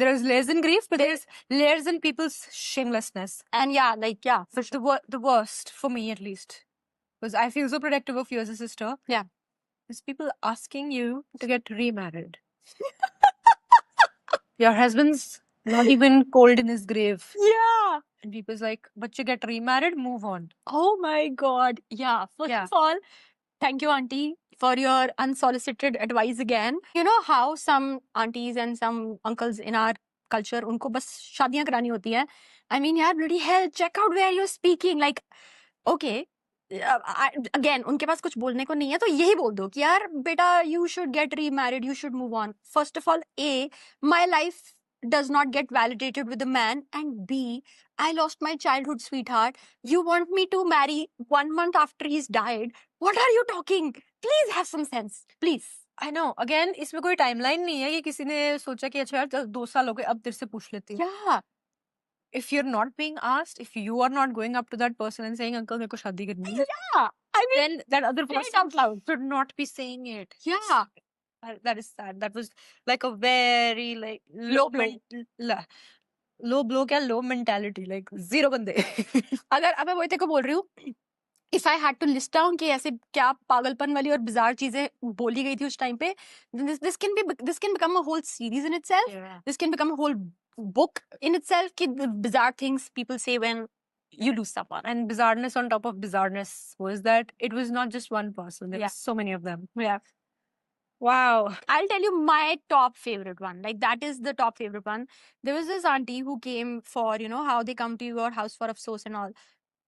There's layers in grief, but there's layers in people's shamelessness. And yeah, like, yeah, for sure. The worst, for me at least, because I feel so protective of you as a sister. Yeah. Is people asking you to get remarried. Your husband's not even cold in his grave. Yeah. And people's like, but you get remarried, move on. Oh my God. Yeah. First Yeah. of all, thank you, auntie, for your unsolicited advice again. You know how some aunties and some uncles in our culture, उनको बस शादियां करानी होती हैं. I mean, यार, bloody hell, check out where you're speaking. Like, okay. Again, उनके पास कुछ बोलने को नहीं है तो यही बोल दो कि यार बेटा, you should get remarried, you should move on. First of all, A, my life does not get validated with a man, and B, I lost my childhood sweetheart. You want me to marry 1 month after he's died? What are you talking? Please have some sense, please. I know. Again, इसमें कोई timeline नहीं है कि किसी ने सोचा कि अच्छा यार 2 साल हो गए अब तेरे से पूछ लेती हूँ. Yeah. If you're not being asked, if you are not going up to that person and saying, uncle, मेरे को शादी करनी है, Yeah. I mean, then that other say it person out loud. should not be saying it. Yeah. That is sad. That was like a very like Low blow. low blow क्या low mentality, like zero बंदे. अगर अब मैं वही तेरे को बोल रही हूँ, if I had to list down कि ऐसे क्या पागलपन वाली और bizarre चीजें बोली गई थी उस टाइम पे, this can become a whole series in itself. Yeah. This can become a whole book in itself. कि the bizarre things people say when you lose someone. And bizarreness on top of bizarreness was that it was not just one person. There were so many of them. Yeah. Wow. I'll tell you my top favorite one. Like, that is the top favorite one. There was this auntie who came for, you know, how they come to your house for afsos and all.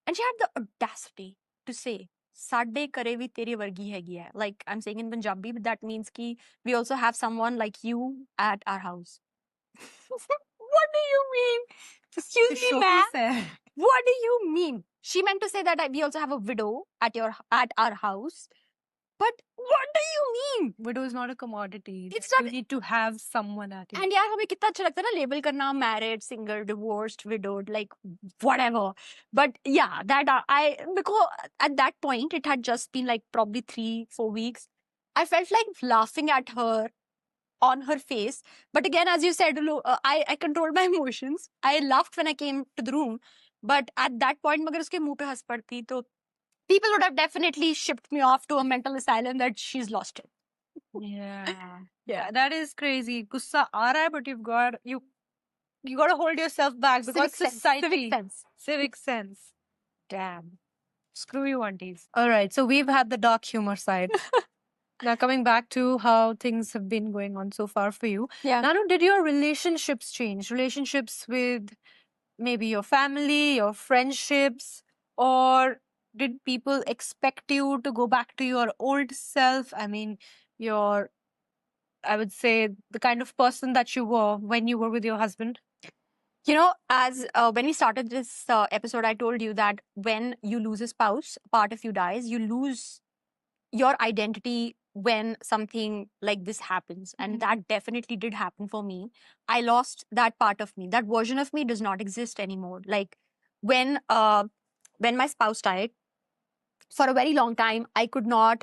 And she had the audacity to say, Sadde kare vi teri vargi hegi hai. Like, I'm saying in Punjabi, but that means ki we also have someone like you at our house. What do you mean? Excuse me, ma'am. What do you mean? She meant to say that we also have a widow at our house. But what do you mean? Widow is not a commodity. It's not. You need to have someone at it. And यार हमें कितना अच्छा लगता है ना label करना married, single, divorced, widowed, like whatever. But yeah, that because at that point it had just been like probably 3-4 weeks. I felt like laughing at her on her face. But again, as you said, I controlled my emotions. I laughed when I came to the room. But at that point, अगर उसके मुंह पे हंस पड़ती तो people would have definitely shipped me off to a mental asylum that she's lost it. Yeah, that is crazy. Gussa aa raha hai, but you got to hold yourself back because society. Civic sense. Damn. Screw you, aunties. All right, so we've had the dark humor side. Now coming back to how things have been going on so far for you. Yeah. Nanu, did your relationships change? Relationships with maybe your family, your friendships, or did people expect you to go back to your old self? I mean, I would say the kind of person that you were when you were with your husband. You know, as when we started this episode, I told you that when you lose a spouse, part of you dies, you lose your identity when something like this happens. And that definitely did happen for me. I lost that part of me. That version of me does not exist anymore. Like when my spouse died, for a very long time, I could not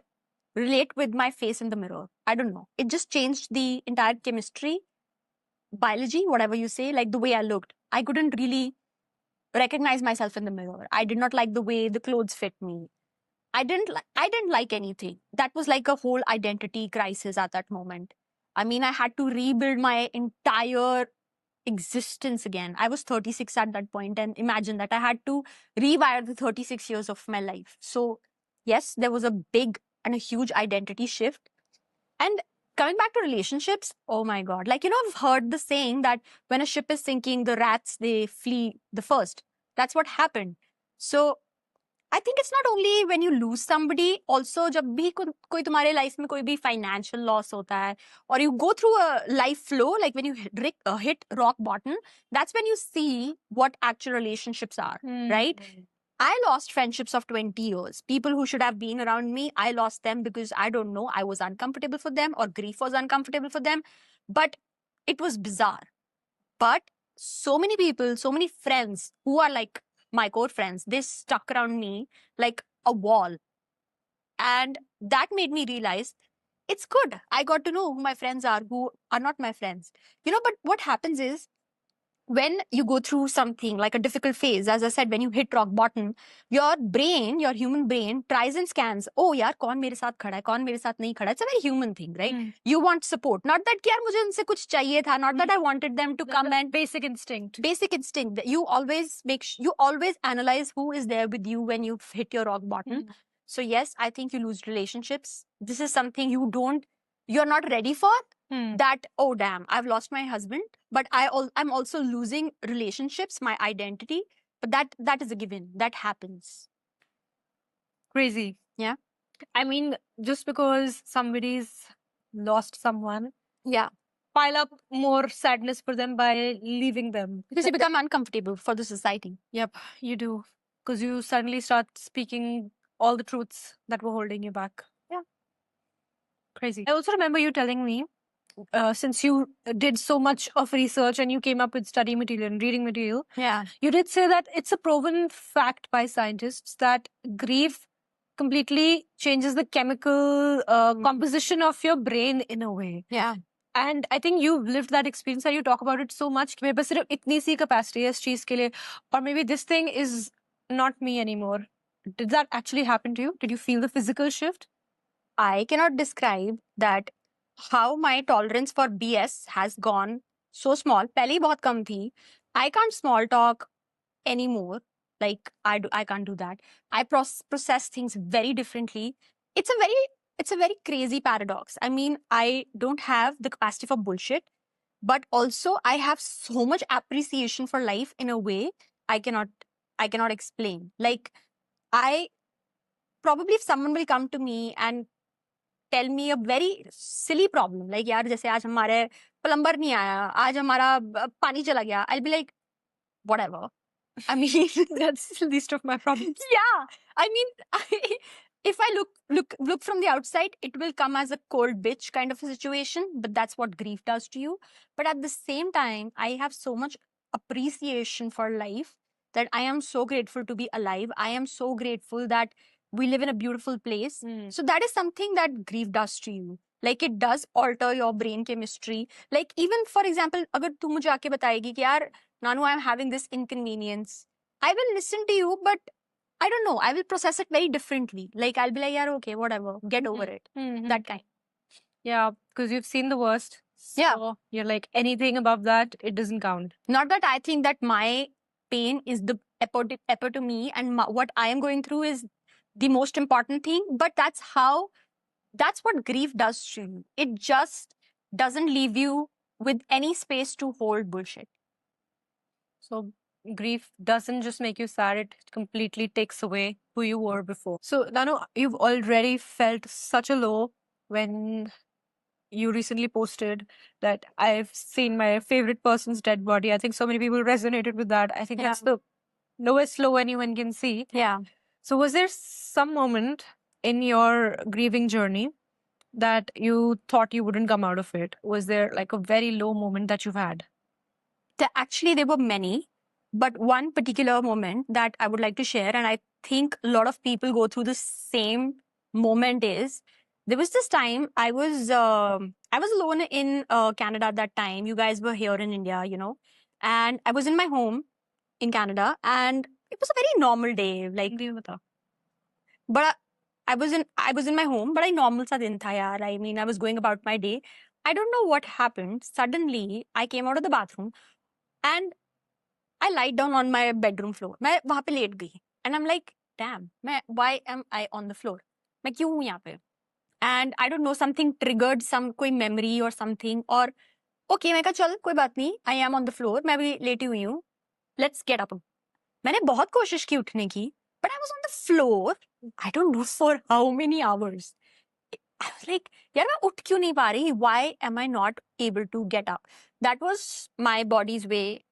relate with my face in the mirror. I don't know. It just changed the entire chemistry, biology, whatever you say, like the way I looked. I couldn't really recognize myself in the mirror. I did not like the way the clothes fit me. I didn't like anything. That was like a whole identity crisis at that moment. I mean, I had to rebuild my entire existence again. I was 36 at that point, and imagine that I had to rewire the 36 years of my life. So yes, there was a big and a huge identity shift. And coming back to relationships, oh my God. Like, you know, I've heard the saying that when a ship is sinking, the rats, they flee the first. That's what happened. So I think it's not only when you lose somebody, also जब भी कोई तुम्हारे life में कोई भी financial loss होता है, or you go through a life flow, like when you hit rock bottom, that's when you see what actual relationships are, right? I lost friendships of 20 years. People who should have been around me, I lost them because I don't know, I was uncomfortable for them or grief was uncomfortable for them. But it was bizarre. But so many people, so many friends who are like my core friends, they stuck around me like a wall. And that made me realize it's good. I got to know who my friends are, who are not my friends. But what happens is, when you go through something like a difficult phase, as I said, when you hit rock bottom, your brain, your human brain, tries and scans. Oh, yaar, kaun mere saath khada hai, kaun mere saath nahi khada hai. It's a very human thing, right? You want support. Not that yaar mujhe unse kuch chahiye tha, not that I wanted them to come and basic instinct. Basic instinct. You always you always analyze who is there with you when you hit your rock bottom. So yes, I think you lose relationships. This is something you're not ready for. That, oh damn, I've lost my husband, but I'm also losing relationships, my identity. But that is a given. That happens. Crazy. Yeah. I mean, just because somebody's lost someone, Yeah. pile up more sadness for them by leaving them. Because you become uncomfortable for the society. Yep, you do. Because you suddenly start speaking all the truths that were holding you back. Yeah. Crazy. I also remember you telling me, since you did so much of research and you came up with study material and reading material, Yeah. you did say that it's a proven fact by scientists that grief completely changes the chemical composition of your brain in a way. Yeah. And I think you've lived that experience and you talk about it so much. मेरे पास सिर्फ इतनी सी capacity है इस चीज के लिए, or maybe this thing is not me anymore. Did that actually happen to you? Did you feel the physical shift? I cannot describe that how my tolerance for BS has gone so small. पहले ही बहुत कम थी. I can't small talk anymore. Like I can't do that. I process things very differently. It's a very crazy paradox. I mean, I don't have the capacity for bullshit, but also I have so much appreciation for life in a way I cannot explain. Like, I probably, if someone will come to me and tell me a very silly problem, like यार जैसे आज हमारे plumber नहीं आया, आज हमारा पानी चला गया, I'll be like, whatever. I mean, that's the least of my problems. Yeah, I mean, if I look from the outside, it will come as a cold bitch kind of a situation, but that's what grief does to you. But at the same time, I have so much appreciation for life that I am so grateful to be alive. I am so grateful that we live in a beautiful place. So that is something that grief does to you. Like, it does alter your brain chemistry. Like, even for example, अगर तू मुझे आके बताएगी कि यार Nanu, I'm having this inconvenience, I will listen to you, but I don't know, I will process it very differently. Like, I'll be like, yeah, okay, whatever, get over it. That kind. Yeah, because you've seen the worst. So Yeah. you're like, anything above that, it doesn't count. Not that I think that my pain is the epitome and what I am going through is the most important thing, but that's what grief does to you. It just doesn't leave you with any space to hold bullshit. So grief doesn't just make you sad, it completely takes away who you were before. So Nanu, you've already felt such a low when you recently posted that I've seen my favorite person's dead body. I think so many people resonated with that. I think that's the lowest low anyone can see. Yeah. So was there some moment in your grieving journey that you thought you wouldn't come out of it? Was there like a very low moment that you've had? Actually, there were many, but one particular moment that I would like to share, and I think a lot of people go through the same moment, is there was this time I was alone in Canada at that time. You guys were here in India, and I was in my home in Canada, and it was a very normal day. Like, but I was in my home, but I normal sa din tha yaar. I mean, I was going about my day. I don't know what happened. Suddenly, I came out of the bathroom and I lied down on my bedroom floor. मैं वहाँ पे late गई. And I'm like, damn, why am I on the floor? मैं क्यों हूँ यहाँ पे? And I don't know, something triggered कोई memory or something. और okay, मैं कहा चल कोई बात नहीं. I am on the floor. मैं अभी लेटी हुई हूँ. Let's get up. मैंने बहुत कोशिश की उठने की. But I was on the floor. I don't know for how many hours. I was like, यार मैं उठ क्यों नहीं पा रही? Why am I not able to get up? That was my body's way.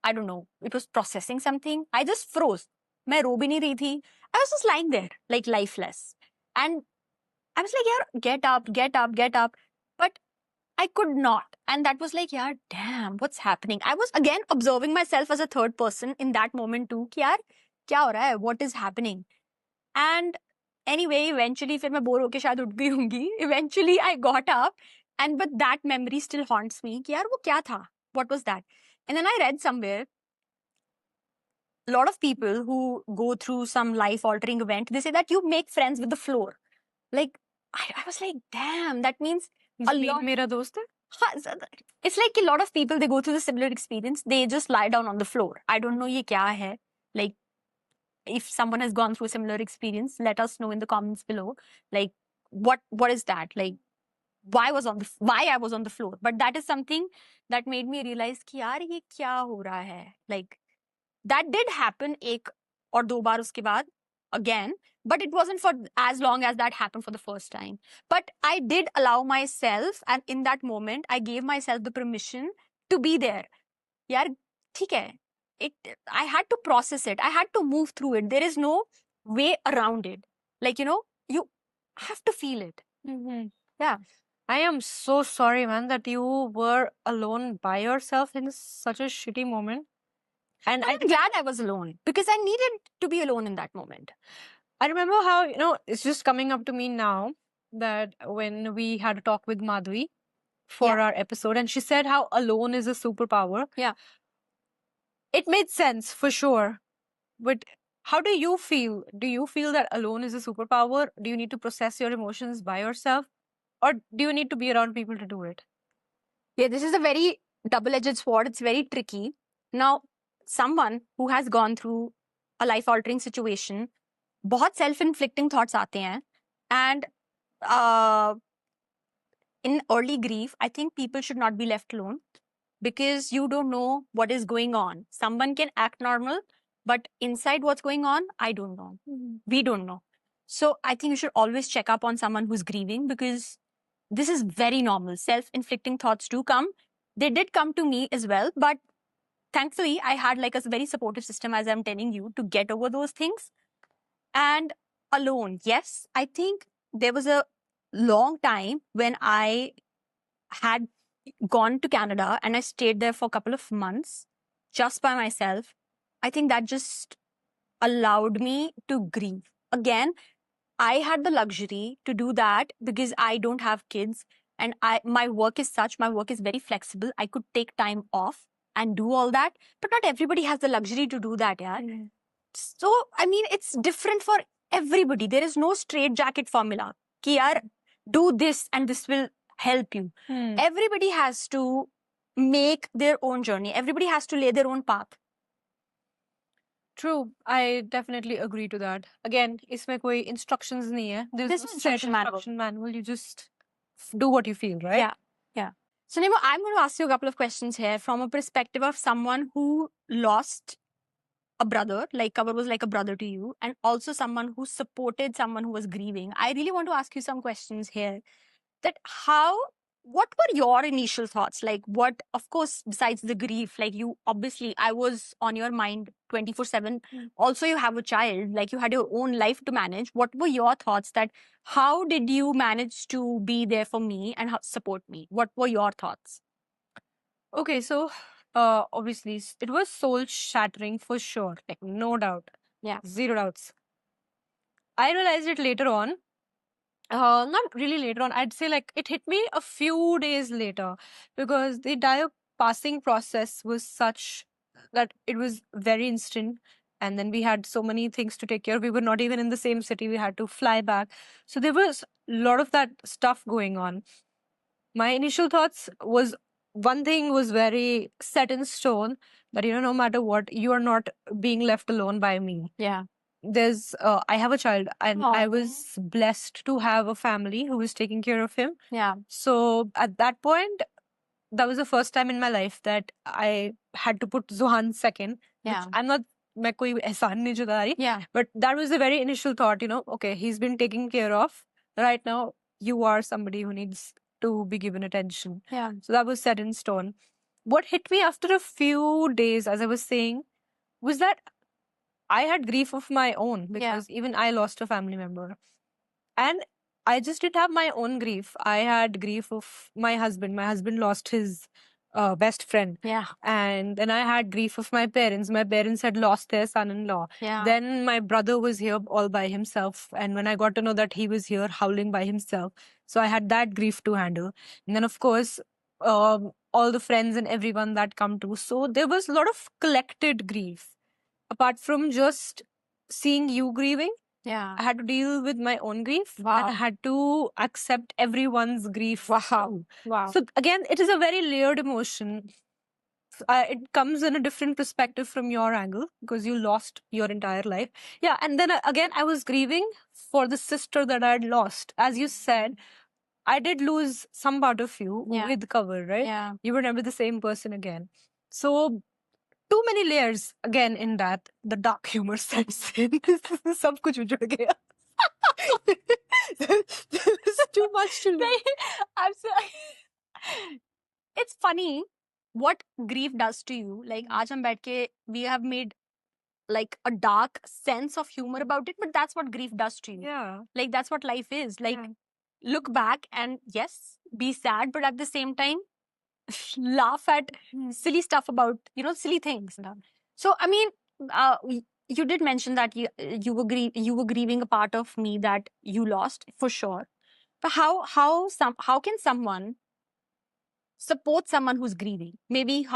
I don't know. It was processing something. I just froze. मैं रो भी नहीं रही थी. I was just lying there, like lifeless. And I was like, यार, get up, get up, get up. But I could not. And that was like, yaar, damn, what's happening? I was again observing myself as a third person in that moment too. कि यार, क्या हो रहा है? What is happening? And Anyway, eventually फिर मैं bore होके शायद उठ गई होंगी. Eventually I got up, and but that memory still haunts me कि यार वो क्या था? What was that? And then I read somewhere, a lot of people who go through some life altering event, they say that you make friends with the floor. Like, I was like, damn, that means a lot. मेरा दोस्त है. It's like a lot of people, they go through the similar experience. They just lie down on the floor. I don't know ye kya hai. Like, if someone has gone through a similar experience, let us know in the comments below. Like, what is that? Like, why I was on the floor? But that is something that made me realize कि यार ये क्या हो रहा है? Like, that did happen एक और दो बार उसके बाद again, but it wasn't for as long as that happened for the first time. But I did allow myself, and in that moment, I gave myself the permission to be there. यार ठीक है. I had to process it. I had to move through it. There is no way around it. Like, you have to feel it. Mm-hmm. Yeah. I am so sorry, man, that you were alone by yourself in such a shitty moment. And I'm glad I was alone because I needed to be alone in that moment. I remember how, it's just coming up to me now that when we had a talk with Madhvi for our episode, and she said how alone is a superpower. Yeah. It made sense for sure. But how do you feel? Do you feel that alone is a superpower? Do you need to process your emotions by yourself? Or do you need to be around people to do it? Yeah, this is a very double-edged sword. It's very tricky. Now, someone who has gone through a life-altering situation, बहुत self-inflicting thoughts आते हैं. And in early grief, I think people should not be left alone because you don't know what is going on. Someone can act normal, but inside what's going on, I don't know. Mm-hmm. We don't know. So I think you should always check up on someone who's grieving because this is very normal. Self-inflicting thoughts do come. They did come to me as well, but thankfully I had like a very supportive system, as I'm telling you, to get over those things. And alone, yes, I think there was a long time when I had gone to Canada and I stayed there for a couple of months just by myself. I think that just allowed me to grieve. Again, I had the luxury to do that because I don't have kids and my work is such, my work is very flexible. I could take time off and do all that, but not everybody has the luxury to do that, yeah. Mm-hmm. So, I mean, it's different for everybody. There is no straight jacket formula. Ki yaar, do this and this will help you. Everybody has to make their own journey. Everybody has to lay their own path. True, I definitely agree to that. Again, इसमें कोई instructions नहीं है. There's no set instruction manual. You just do what you feel, right? Yeah. So, Nemo, I'm going to ask you a couple of questions here from a perspective of someone who lost a brother, like Kavar was like a brother to you, and also someone who supported someone who was grieving. I really want to ask you some questions here. That what were your initial thoughts? Like what, of course, besides the grief, like you, obviously, I was on your mind 24/7. Also, you have a child, like you had your own life to manage. What were your thoughts that how did you manage to be there for me and support me? What were your thoughts? Okay, so obviously it was soul shattering for sure, like no doubt. Yeah. Zero doubts. I realized it later on. Not really later on. I'd say like it hit me a few days later because the entire passing process was such that it was very instant. And then we had so many things to take care of. We were not even in the same city. We had to fly back. So there was a lot of that stuff going on. My initial thoughts was one thing was very set in stone that, no matter what, you are not being left alone by me. Yeah. I have a child and I was blessed to have a family who was taking care of him. Yeah. So at that point, that was the first time in my life that I had to put Zuhan second. Yeah. I'm not, मैं कोई एहसान नहीं जुदा रही. Yeah. But that was the very initial thought, okay, he's been taken care of. Right now, you are somebody who needs to be given attention. Yeah. So that was set in stone. What hit me after a few days, as I was saying, was that I had grief of my own because even I lost a family member. And I just didn't have my own grief. I had grief of my husband. My husband lost his best friend. Yeah. And then I had grief of my parents. My parents had lost their son-in-law. Yeah. Then my brother was here all by himself. And when I got to know that he was here howling by himself, so I had that grief to handle. And then, of course, all the friends and everyone that come to. So there was a lot of collected grief. Apart from just seeing you grieving, Yeah. I had to deal with my own grief. Wow. And I had to accept everyone's grief. Wow. Wow. So again, it is a very layered emotion. It comes in a different perspective from your angle because you lost your entire life. Yeah, and then again, I was grieving for the sister that I had lost. As you said, I did lose some part of you Yeah. with cover, right? Yeah. You were never the same person again. So too many layers again in that. The dark humor sets in. सब कुछ उजड़ गया. There's too much to learn. I'm sorry. It's funny what grief does to you. Like, आज हम बैठ के we have made like a dark sense of humor about it, but that's what grief does to you. Yeah. Like, that's what life is. Like, Yeah. look back and yes, be sad, but at the same time, laugh at silly stuff about, silly things. So, I mean, you did mention that you were grieving a part of me that you lost, for sure. But how can someone support someone who's grieving? Maybe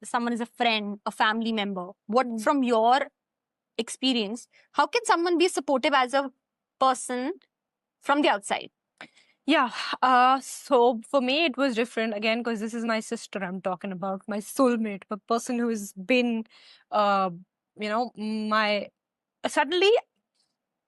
someone is a friend, a family member. What, from your experience, how can someone be supportive as a person from the outside? Yeah. So for me, it was different again because this is my sister I'm talking about, my soulmate, a person who has been, my. Suddenly,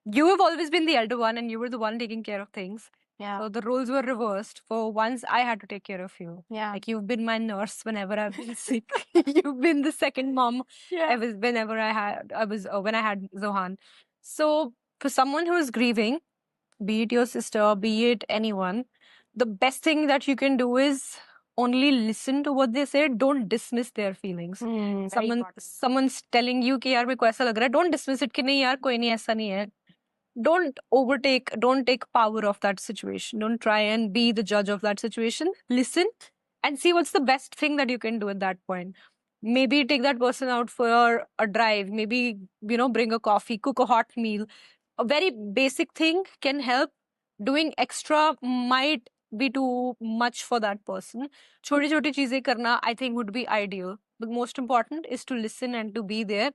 you have always been the elder one and you were the one taking care of things. Yeah. So the roles were reversed. For once, I had to take care of you. Yeah. Like you've been my nurse whenever I've been sick. You've been the second mom. Yeah. When I had Zohan. So for someone who is grieving, be it your sister, be it anyone, the best thing that you can do is only listen to what they say. Don't dismiss their feelings. Someone's telling you कि यार मेरे को ऐसा लग रहा है. Don't dismiss it कि नहीं यार कोई नहीं ऐसा नहीं है. Don't take power of that situation. Don't try and be the judge of that situation. Listen and see what's the best thing that you can do at that point. Maybe take that person out for a drive. Maybe, bring a coffee, cook a hot meal. A very basic thing can help. Doing extra might be too much for that person. Choti choti cheeze karna, I think, would be ideal. But most important is to listen and to be there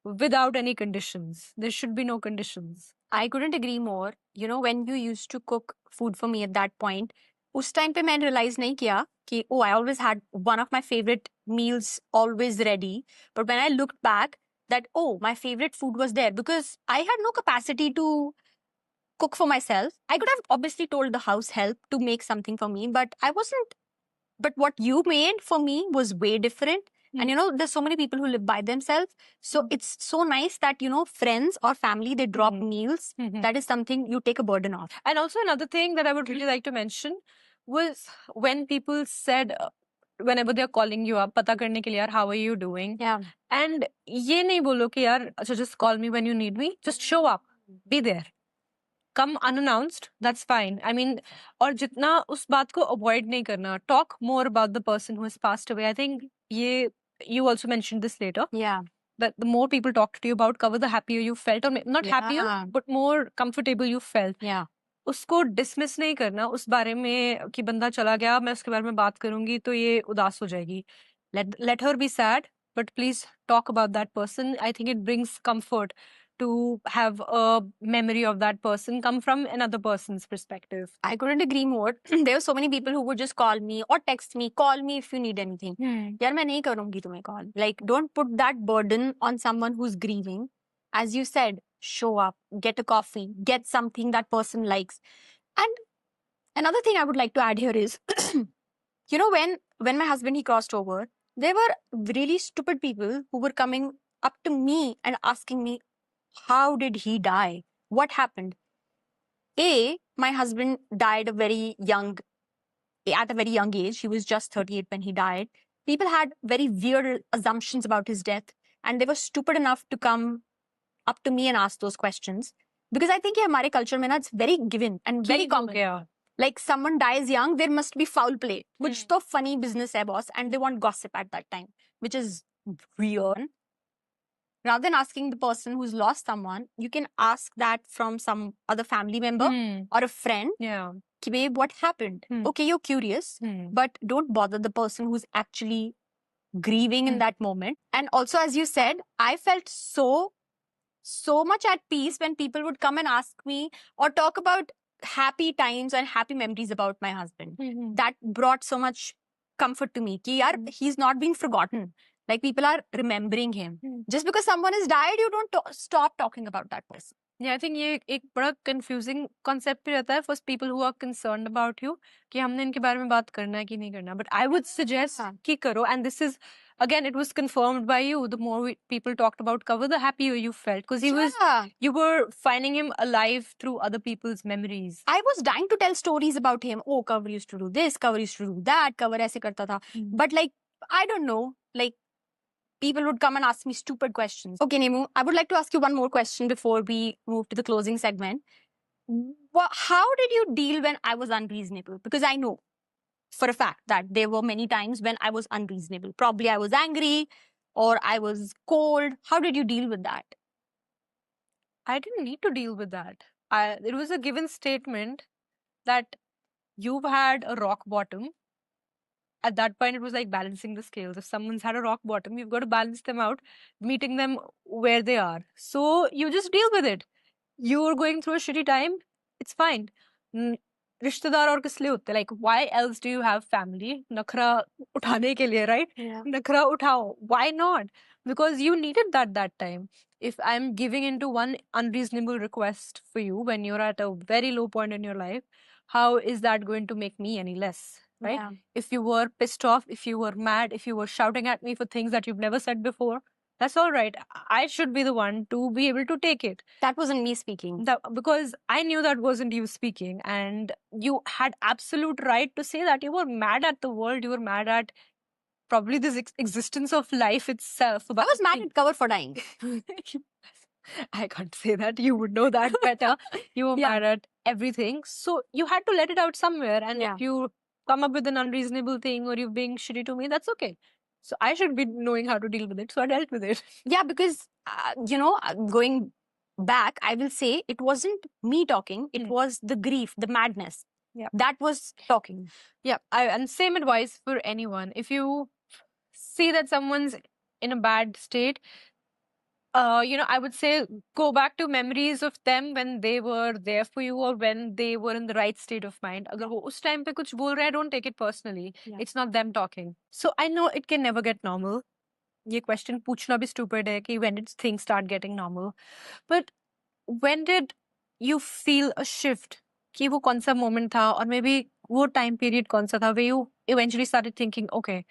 without any conditions. There should be no conditions. I couldn't agree more. When you used to cook food for me at that point, उस time पे मैंने realize नहीं किया कि I always had one of my favorite meals always ready. But when I looked back, that my favorite food was there because I had no capacity to cook for myself. I could have obviously told the house help to make something for me, but I wasn't. But what you made for me was way different. And there's so many people who live by themselves. So it's so nice that, friends or family, they drop meals. That is something you take a burden off. And also another thing that I would really like to mention was when people said, whenever they're calling you up, pata karne ke liye, yaar, how are you doing? Yeah. And ye nahi bolo ki yaar, so just call me when you need me. Just show up. Be there. Come unannounced, that's fine. I mean, और जितना उस बात को avoid नहीं करना. Talk more about the person who has passed away. I think you also mentioned this later. Yeah. That the more people talk to you about, cover the happier you felt, or not happier, but more comfortable you felt. Yeah. उसको dismiss नहीं करना उस बारे में कि बंदा चला गया, मैं उसके बारे में बात करूंगी तो ये उदास हो जाएगी. Let her be sad, but please talk about that person. I think it brings comfort to have a memory of that person come from another person's perspective. I couldn't agree more. There were so many people who would just call me or text me, call me if you need anything. Yaar, main nahi karungi tumhe call. Like, don't put that burden on someone who's grieving. As you said, show up, get a coffee, get something that person likes. And another thing I would like to add here is, when my husband, he crossed over, there were really stupid people who were coming up to me and asking me, how did he die? What happened? My husband died at a very young age. He was just 38 when he died. People had very weird assumptions about his death, and they were stupid enough to come up to me and ask those questions. Because I think in our culture, it's very given and very common. Like someone dies young, there must be foul play, which तो funny business है boss, and they want gossip at that time, which is weird. Rather than asking the person who's lost someone, you can ask that from some other family member or a friend. Yeah. Ki, babe, what happened? Okay, you're curious, but don't bother the person who's actually grieving in that moment. And also, as you said, I felt so much at peace when people would come and ask me or talk about happy times and happy memories about my husband. That brought so much comfort to me. Ki, yaar, he's not being forgotten. Like people are remembering him. Just because someone has died, you don't stop talking about that person. Yeah, I think ये एक बड़ा confusing concept भी रहता है for people who are concerned about you कि हमने इनके बारे में बात करना है कि नहीं करना. But I would suggest कि करो, and this is again it was confirmed by you. The more people talked about Cover, the happier you felt because you were finding him alive through other people's memories. I was dying to tell stories about him. Oh, Cover used to do this, Cover used to do that, Cover ऐसे करता था. But like I don't know, like people would come and ask me stupid questions. Okay, Nemu, I would like to ask you one more question before we move to the closing segment. How did you deal when I was unreasonable? Because I know for a fact that there were many times when I was unreasonable. Probably I was angry or I was cold. How did you deal with that? I didn't need to deal with that. It was a given statement that you've had a rock bottom. At that point, it was like balancing the scales. If someone's had a rock bottom, you've got to balance them out, meeting them where they are. So you just deal with it. You're going through a shitty time, it's fine. रिश्तेदार और किस लिए होते हैं? Like, why else do you have family? नखरा उठाने के लिए, right? Yeah. नखरा उठाओ. Why not? Because you needed that time. If I'm giving into one unreasonable request for you when you're at a very low point in your life, how is that going to make me any less? Right? Yeah. If you were pissed off, if you were mad, if you were shouting at me for things that you've never said before, that's all right. I should be the one to be able to take it. That wasn't me speaking. Because I knew that wasn't you speaking, and you had absolute right to say that. You were mad at the world. You were mad at probably this existence of life itself. I was mad at Cover for dying. I can't say that. You would know that better. You were mad at everything. So you had to let it out somewhere. And if you come up with an unreasonable thing or you're being shitty to me, that's okay. So I should be knowing how to deal with it. So I dealt with it. Yeah, because, going back, I will say it wasn't me talking. It was the grief, the madness. Yeah. That was talking. Yeah. And same advice for anyone. If you see that someone's in a bad state, I would say go back to memories of them when they were there for you or when they were in the right state of mind. अगर वो उस time पे कुछ बोल रहे हैं, don't take it personally. Yeah. It's not them talking. So I know it can never get normal. ये question पूछना भी stupid है कि when did things start getting normal? But when did you feel a shift? कि वो कौन सा moment था or maybe वो time period कौन सा था where you eventually started thinking, okay,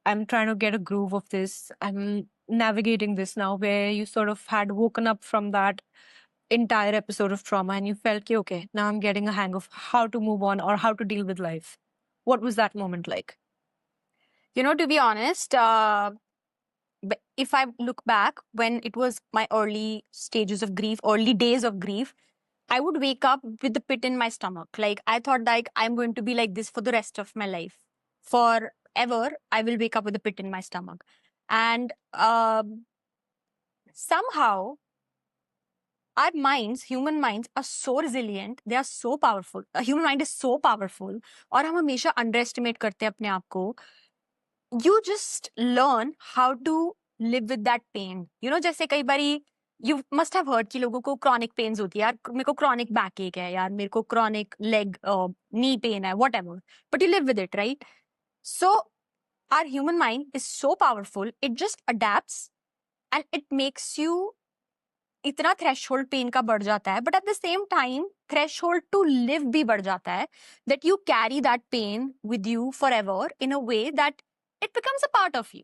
I'm trying to get a groove of this. I'm navigating this now, where you sort of had woken up from that entire episode of trauma and you felt, okay, now I'm getting a hang of how to move on or how to deal with life. What was that moment like? To be honest, if I look back when it was my early stages of grief, early days of grief, I would wake up with the pit in my stomach. Like I thought like I'm going to be like this for the rest of my life. Forever, I will wake up with a pit in my stomach. And somehow our minds, human minds are so resilient. They are so powerful. A human mind is so powerful. और हम हमेशा underestimate करते हैं अपने आप को. You just learn how to live with that pain. जैसे कई बारी you must have heard कि लोगों को chronic pains होती है. यार मेरे को chronic backache है यार, मेरे को chronic leg knee pain है, whatever. But you live with it, right? So our human mind is so powerful. It just adapts and it makes you इतना threshold pain का बढ़ जाता है. But at the same time, threshold to live भी बढ़ जाता है. That you carry that pain with you forever in a way that it becomes a part of you.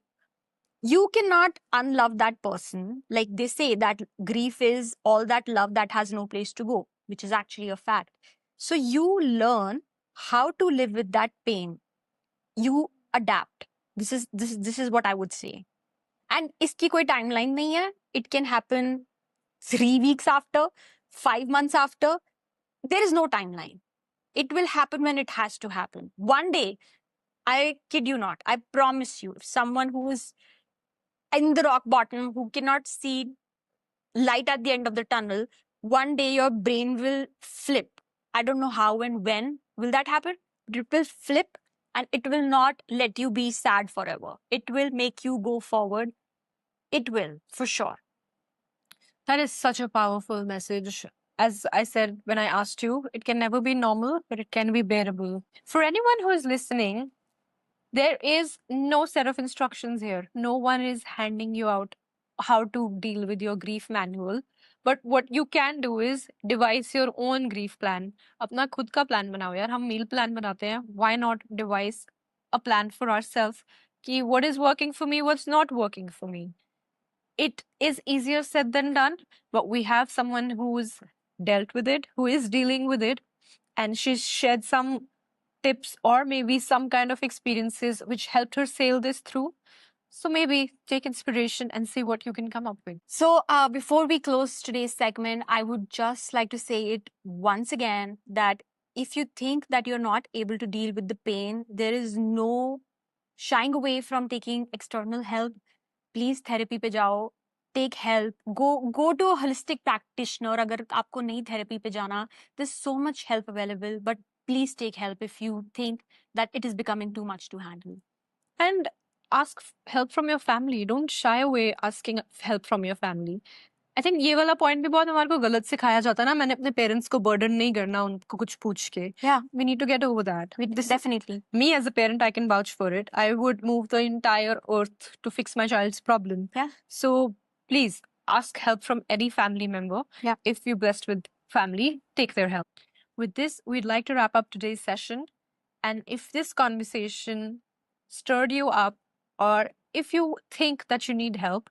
You cannot unlove that person. Like they say that grief is all that love that has no place to go, which is actually a fact. So you learn how to live with that pain. You adapt. This is what I would say. And इसकी कोई timeline नहीं है. It can happen 3 weeks after, 5 months after. There is no timeline. It will happen when it has to happen. One day, I kid you not, I promise you, if someone who is in the rock bottom, who cannot see light at the end of the tunnel, one day your brain will flip. I don't know how and when will that happen, but it will flip and it will not let you be sad forever. It will make you go forward. It will, for sure. That is such a powerful message. As I said when I asked you, it can never be normal, but it can be bearable. For anyone who is listening, there is no set of instructions here. No one is handing you out how to deal with your grief manual. But what you can do is devise your own grief plan. अपना खुद का plan बनाओ यार. हम meal plan बनाते हैं. Why not devise a plan for ourselves? कि what is working for me, what's not working for me. It is easier said than done, but we have someone who's dealt with it, who is dealing with it, and she's shared some tips or maybe some kind of experiences which helped her sail this through. So maybe take inspiration and see what you can come up with. So before we close today's segment, I would just like to say it once again that if you think that you're not able to deal with the pain, there is no shying away from taking external help. Please therapy पे जाओ. Take help. Go to a holistic practitioner. अगर आपको नहीं therapy पे जाना, there's so much help available. But please take help if you think that it is becoming too much to handle. And ask help from your family. Don't shy away asking help from your family. I think ये वाला point भी बहुत हमारे को गलत सिखाया जाता है ना. मैंने अपने parents को burden नहीं करना उनको कुछ पूछ के. Yeah, We need to get over that. definitely. Me as a parent, I can vouch for it. I would move the entire earth to fix my child's problem. Yeah. So please ask help from any family member. Yeah. If you're blessed with family, take their help. With this, we'd like to wrap up today's session. And if this conversation stirred you up, or if you think that you need help,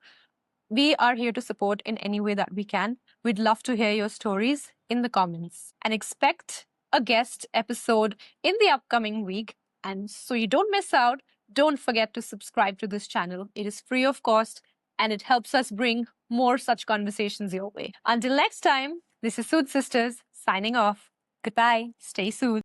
we are here to support in any way that we can. We'd love to hear your stories in the comments and expect a guest episode in the upcoming week. And so you don't miss out, don't forget to subscribe to this channel. It is free of cost and it helps us bring more such conversations your way. Until next time, this is Soothe Sisters signing off. Goodbye. Stay soothed.